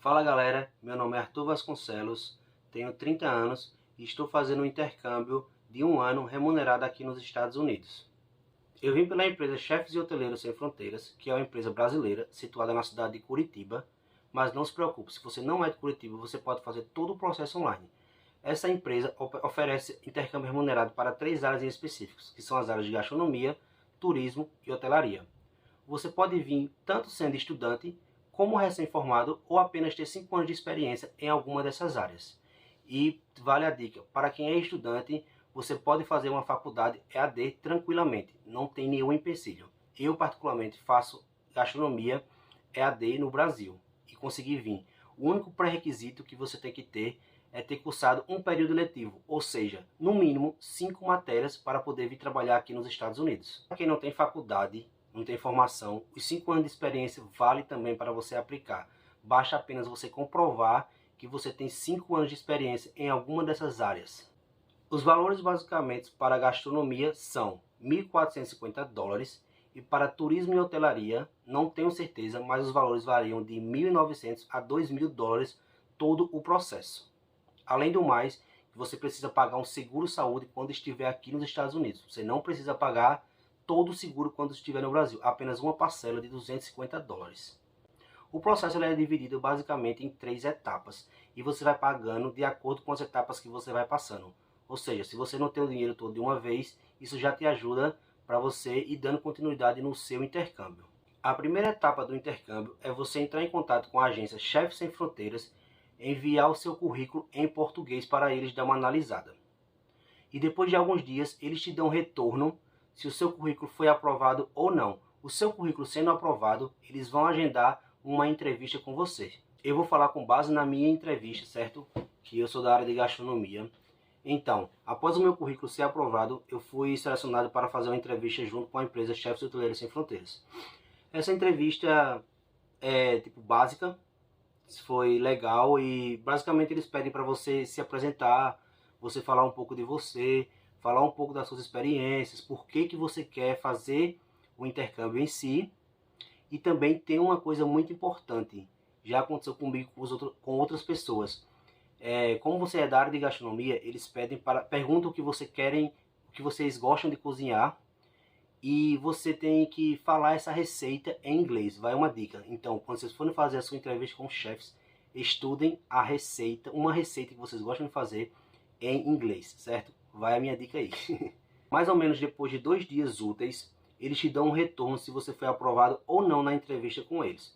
Fala galera, meu nome é Arthur Vasconcelos, tenho 30 anos e estou fazendo um intercâmbio de 1 ano remunerado aqui nos Estados Unidos. Eu vim pela empresa Chefes e Hoteleiros Sem Fronteiras, que é uma empresa brasileira situada na cidade de Curitiba, mas não se preocupe, se você não é de Curitiba, você pode fazer todo o processo online. Essa empresa oferece intercâmbio remunerado para 3 áreas em específicos, que são as áreas de gastronomia, turismo e hotelaria. Você pode vir tanto sendo estudante, como recém-formado ou apenas ter 5 anos de experiência em alguma dessas áreas. E vale a dica, para quem é estudante, você pode fazer uma faculdade EAD tranquilamente, não tem nenhum empecilho. Eu particularmente faço gastronomia EAD no Brasil e consegui vir. O único pré-requisito que você tem que ter é ter cursado um período letivo, ou seja, no mínimo 5 matérias para poder vir trabalhar aqui nos Estados Unidos. Para quem não tem faculdade, não tem formação, os 5 anos de experiência vale também para você aplicar. Basta apenas você comprovar que você tem 5 anos de experiência em alguma dessas áreas. Os valores basicamente para gastronomia são $1.450 e para turismo e hotelaria, não tenho certeza, mas os valores variam de $1.900 a $2.000 todo o processo. Além do mais, você precisa pagar um seguro-saúde quando estiver aqui nos Estados Unidos. Você não precisa pagar todo o seguro quando estiver no Brasil, apenas uma parcela de $250. O processo é dividido basicamente em 3 etapas e você vai pagando de acordo com as etapas que você vai passando. Ou seja, se você não tem o dinheiro todo de uma vez, isso já te ajuda para você ir dando continuidade no seu intercâmbio. A primeira etapa do intercâmbio é você entrar em contato com a agência Chefes Sem Fronteiras, enviar o seu currículo em português para eles dar uma analisada. E depois de alguns dias, eles te dão retorno se o seu currículo foi aprovado ou não. O seu currículo sendo aprovado, eles vão agendar uma entrevista com você. Eu vou falar com base na minha entrevista, certo? Que eu sou da área de gastronomia. Então, após o meu currículo ser aprovado, eu fui selecionado para fazer uma entrevista junto com a empresa Chefes e Hoteleiros Sem Fronteiras. Essa entrevista é tipo básica, foi legal e basicamente eles pedem para você se apresentar, você falar um pouco de você, falar um pouco das suas experiências, por que você quer fazer o intercâmbio em si. E também tem uma coisa muito importante, já aconteceu comigo com outras pessoas. Como você é da área de gastronomia, eles perguntam o que você querem, o que vocês gostam de cozinhar, e você tem que falar essa receita em inglês. Vai uma dica. Então, quando vocês forem fazer a sua entrevista com os chefes, estudem a receita, uma receita que vocês gostam de fazer em inglês, certo? Vai a minha dica aí. Mais ou menos depois de 2 dias úteis, eles te dão um retorno se você foi aprovado ou não na entrevista com eles.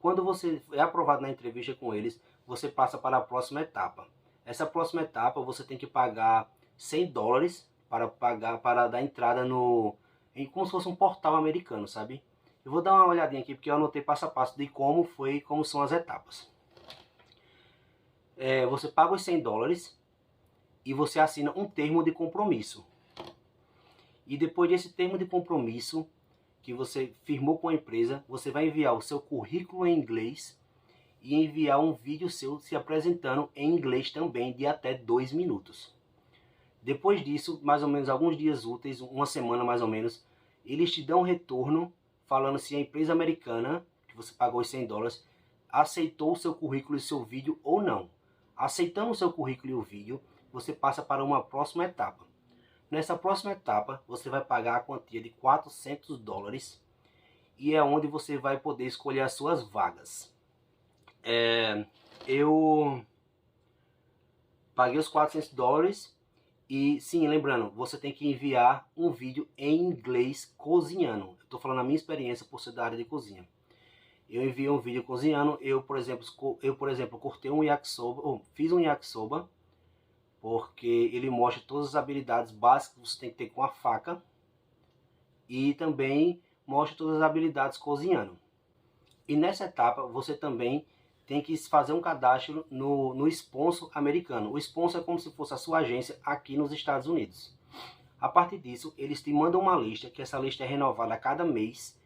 Quando você é aprovado na entrevista com eles, você passa para a próxima etapa. Essa próxima etapa você tem que pagar $100 para dar entrada como se fosse um portal americano, sabe? Eu vou dar uma olhadinha aqui porque eu anotei passo a passo de como são as etapas. Você paga os $100 e você assina um termo de compromisso. E depois desse termo de compromisso que você firmou com a empresa, você vai enviar o seu currículo em inglês e enviar um vídeo seu se apresentando em inglês também de até 2 minutos. Depois disso, mais ou menos alguns dias úteis, uma semana mais ou menos, eles te dão um retorno falando se a empresa americana, que você pagou os $100, aceitou o seu currículo e seu vídeo ou não. Aceitando o seu currículo e o vídeo, você passa para uma próxima etapa. Nessa próxima etapa, você vai pagar a quantia de $400 e é onde você vai poder escolher as suas vagas. Eu paguei os $400 e sim, lembrando, você tem que enviar um vídeo em inglês cozinhando. Eu estou falando a minha experiência por ser da área de cozinha. Eu enviei um vídeo cozinhando, eu por exemplo cortei um yakisoba, fiz um yakisoba, porque ele mostra todas as habilidades básicas que você tem que ter com a faca e também mostra todas as habilidades cozinhando. E nessa etapa você também tem que fazer um cadastro no sponsor americano. O sponsor é como se fosse a sua agência aqui nos Estados Unidos. A partir disso, eles te mandam uma lista, que essa lista é renovada a cada mês,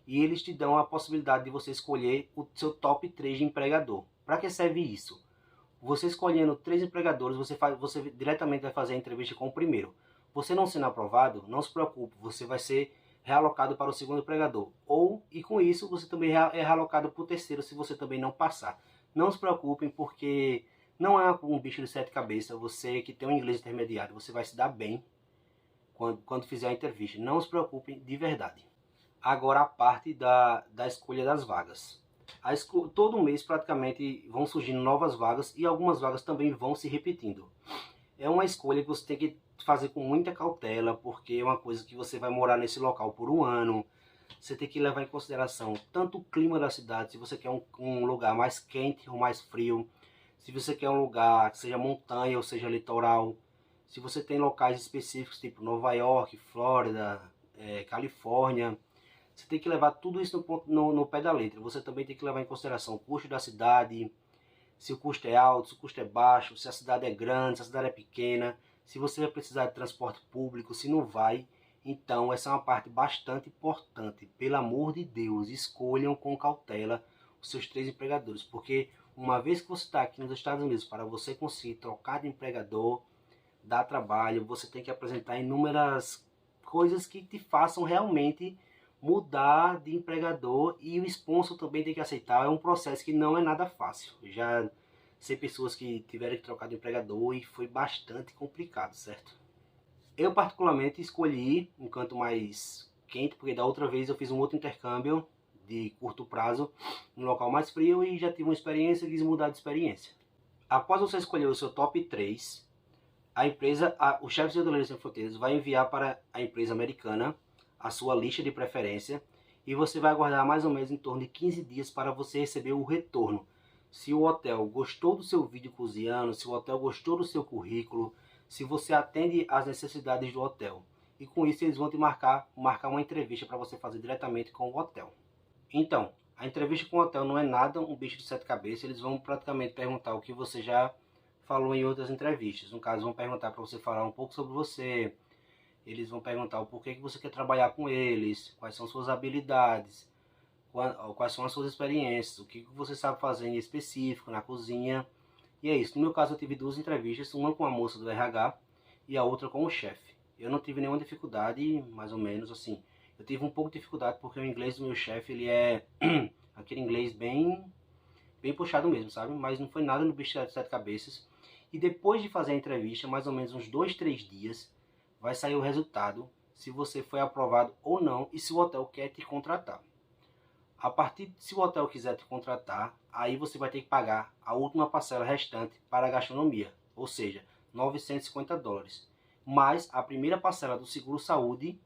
e eles te dão a possibilidade de você escolher o seu top 3 de empregador. Para que serve isso? Você escolhendo 3 empregadores, você diretamente vai fazer a entrevista com o primeiro. Você não sendo aprovado, não se preocupe, você vai ser realocado para o segundo empregador. E com isso, você também é realocado para o terceiro, se você também não passar. Não se preocupem, porque não é um bicho de sete cabeças. Você que tem um inglês intermediário, você vai se dar bem quando fizer a entrevista. Não se preocupem, de verdade. Agora a parte da escolha das vagas. Todo mês praticamente vão surgindo novas vagas e algumas vagas também vão se repetindo. É uma escolha que você tem que fazer com muita cautela, porque é uma coisa que você vai morar nesse local por um ano. Você tem que levar em consideração tanto o clima da cidade, se você quer um lugar mais quente ou mais frio, se você quer um lugar que seja montanha ou seja litoral, se você tem locais específicos tipo Nova York, Flórida, Califórnia. Você tem que levar tudo isso no pé da letra. Você também tem que levar em consideração o custo da cidade, se o custo é alto, se o custo é baixo, se a cidade é grande, se a cidade é pequena, se você vai precisar de transporte público, se não vai. Então, essa é uma parte bastante importante. Pelo amor de Deus, escolham com cautela os seus 3 empregadores, porque uma vez que você está aqui nos Estados Unidos, para você conseguir trocar de empregador, dar trabalho, você tem que apresentar inúmeras coisas que te façam realmente mudar de empregador, e o sponsor também tem que aceitar. É um processo que não é nada fácil. Eu já sei pessoas que tiveram que trocar de empregador e foi bastante complicado, certo? Eu particularmente escolhi um canto mais quente, porque da outra vez eu fiz um outro intercâmbio de curto prazo, num local mais frio, e já tive uma experiência e quis mudar de experiência. Após você escolher o seu top 3, o chefe de Hoteleiros Sem Fronteiras vai enviar para a empresa americana a sua lista de preferência, e você vai aguardar mais ou menos em torno de 15 dias para você receber o retorno. Se o hotel gostou do seu vídeo cozinhando, se o hotel gostou do seu currículo, se você atende às necessidades do hotel. E com isso eles vão te marcar uma entrevista para você fazer diretamente com o hotel. Então, a entrevista com o hotel não é nada um bicho de 7 cabeças. Eles vão praticamente perguntar o que você já falou em outras entrevistas. No caso, vão perguntar para você falar um pouco sobre você. Eles vão perguntar o porquê que você quer trabalhar com eles, quais são suas habilidades, quais são as suas experiências, o que você sabe fazer em específico na cozinha. E é isso. No meu caso, eu tive 2 entrevistas, uma com a moça do RH e a outra com o chefe. Eu não tive nenhuma dificuldade, mais ou menos assim. Eu tive um pouco de dificuldade porque o inglês do meu chefe, ele é aquele inglês bem puxado mesmo, sabe? Mas não foi nada no bicho de 7 cabeças. E depois de fazer a entrevista, mais ou menos uns 2, 3 dias, vai sair o resultado, se você foi aprovado ou não e se o hotel quer te contratar. A partir, se o hotel quiser te contratar, aí você vai ter que pagar a última parcela restante para a gastronomia, ou seja, $950, mais a primeira parcela do seguro saúde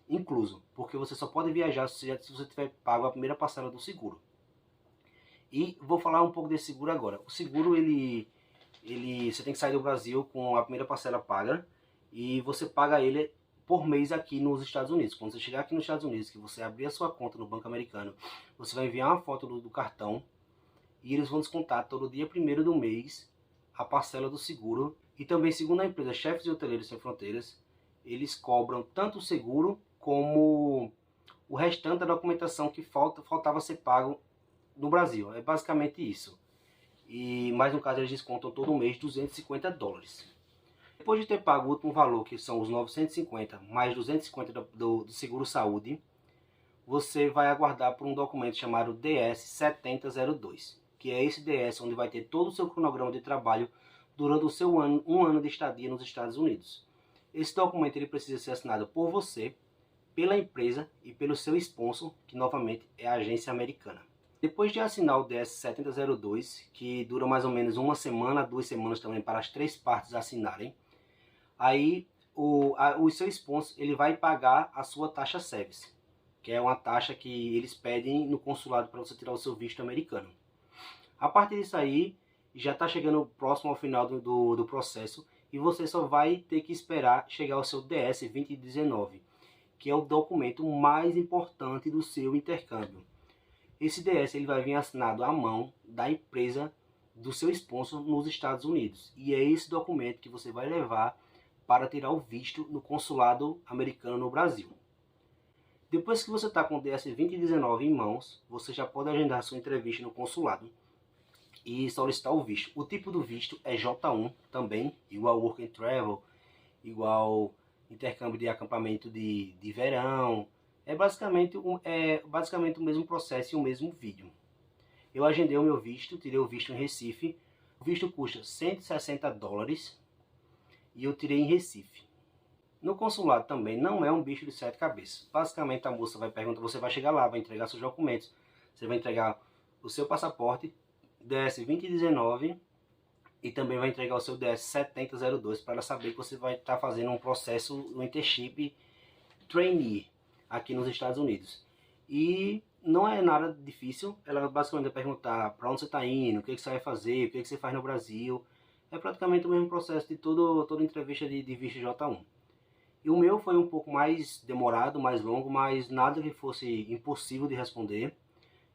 incluso, porque você só pode viajar se você tiver pago a primeira parcela do seguro. E vou falar um pouco desse seguro agora. O seguro, você tem que sair do Brasil com a primeira parcela paga, e você paga ele por mês aqui nos Estados Unidos. Quando você chegar aqui nos Estados Unidos, que você abrir a sua conta no banco americano, você vai enviar uma foto do cartão, e eles vão descontar todo dia 1º do mês a parcela do seguro. E também, segundo a empresa Chefes e Hoteleiros Sem Fronteiras, eles cobram tanto o seguro como o restante da documentação que faltava ser pago no Brasil. É basicamente isso. E mais no caso eles descontam todo mês $250. Depois de ter pago o último valor, que são os 950 mais 250 do seguro saúde, você vai aguardar por um documento chamado DS-7002, que é esse DS onde vai ter todo o seu cronograma de trabalho durante o seu um ano de estadia nos Estados Unidos. Esse documento ele precisa ser assinado por você, pela empresa e pelo seu sponsor, que novamente é a agência americana. Depois de assinar o DS-7002, que dura mais ou menos uma semana, 2 semanas também para as 3 partes assinarem, aí o seu sponsor ele vai pagar a sua taxa service, que é uma taxa que eles pedem no consulado para você tirar o seu visto americano. A partir disso aí, já está chegando próximo ao final do processo, e você só vai ter que esperar chegar ao seu DS-2019, que é o documento mais importante do seu intercâmbio. Esse DS ele vai vir assinado à mão da empresa do seu sponsor nos Estados Unidos. E é esse documento que você vai levar para tirar o visto no consulado americano no Brasil. Depois que você está com o DS-2019 em mãos, você já pode agendar sua entrevista no consulado e solicitar o visto. O tipo do visto é J1 também, igual Work and Travel, igual intercâmbio de acampamento de verão. É basicamente o mesmo processo e o mesmo vídeo. Eu agendei o meu visto, tirei o visto em Recife. O visto custa $160 e eu tirei em Recife. No consulado também não é um bicho de sete cabeças. Basicamente a moça vai perguntar, você vai chegar lá, vai entregar seus documentos. Você vai entregar o seu passaporte DS 2019 e também vai entregar o seu DS 7002 para ela saber que você vai estar fazendo um processo, um internship trainee aqui nos Estados Unidos. E não é nada difícil, ela basicamente vai perguntar para onde você está indo, o que você vai fazer, o que você faz no Brasil. É praticamente o mesmo processo de toda entrevista de visto J1. E o meu foi um pouco mais demorado, mais longo, mas nada que fosse impossível de responder.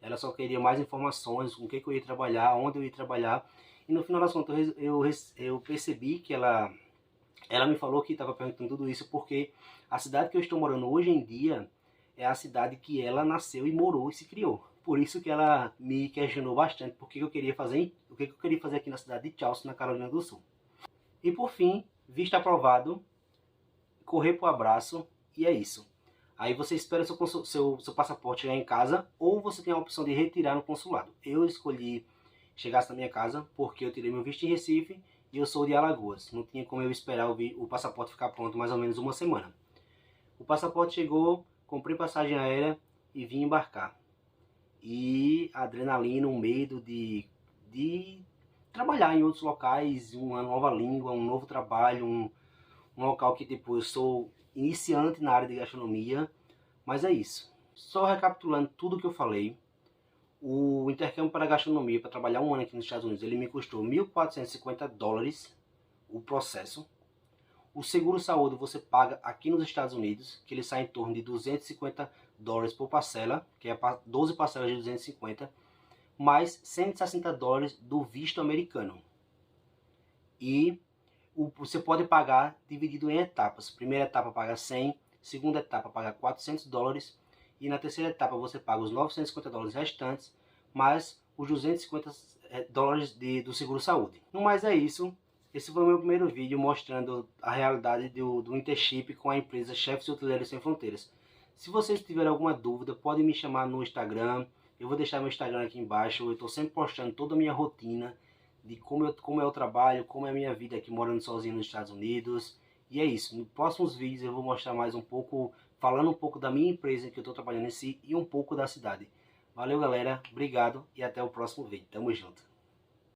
Ela só queria mais informações, com o que eu ia trabalhar, onde eu ia trabalhar. E no final das contas eu percebi que ela me falou que estava perguntando tudo isso porque a cidade que eu estou morando hoje em dia é a cidade que ela nasceu e morou e se criou. Por isso que ela me questionou bastante o que eu queria fazer aqui na cidade de Charleston, na Carolina do Sul. E por fim, visto aprovado, correr pro abraço e é isso. Aí você espera seu passaporte chegar em casa ou você tem a opção de retirar no consulado. Eu escolhi chegar na minha casa porque eu tirei meu visto em Recife e eu sou de Alagoas. Não tinha como eu esperar o passaporte ficar pronto mais ou menos uma semana. O passaporte chegou, comprei passagem aérea e vim embarcar. E a adrenalina, o medo de trabalhar em outros locais, uma nova língua, um novo trabalho, um local que tipo, eu sou iniciante na área de gastronomia, mas é isso. Só recapitulando tudo que eu falei, o intercâmbio para gastronomia, para trabalhar um ano aqui nos Estados Unidos, ele me custou $1.450 o processo. O seguro-saúde você paga aqui nos Estados Unidos, que ele sai em torno de $250 por parcela, que é 12 parcelas de 250, mais $160 do visto americano. E você pode pagar dividido em etapas. Primeira etapa paga 100, segunda etapa paga $400 e na terceira etapa você paga os $950 restantes, mais os $250 do seguro-saúde. No mais é isso. Esse foi o meu primeiro vídeo mostrando a realidade do internship com a empresa Chefs e Hoteleiros Sem Fronteiras. Se vocês tiverem alguma dúvida, podem me chamar no Instagram. Eu vou deixar meu Instagram aqui embaixo. Eu estou sempre postando toda a minha rotina de como é o trabalho, como é a minha vida aqui morando sozinho nos Estados Unidos. E é isso. Nos próximos vídeos eu vou mostrar mais um pouco, falando um pouco da minha empresa que eu estou trabalhando em si e um pouco da cidade. Valeu, galera. Obrigado e até o próximo vídeo. Tamo junto.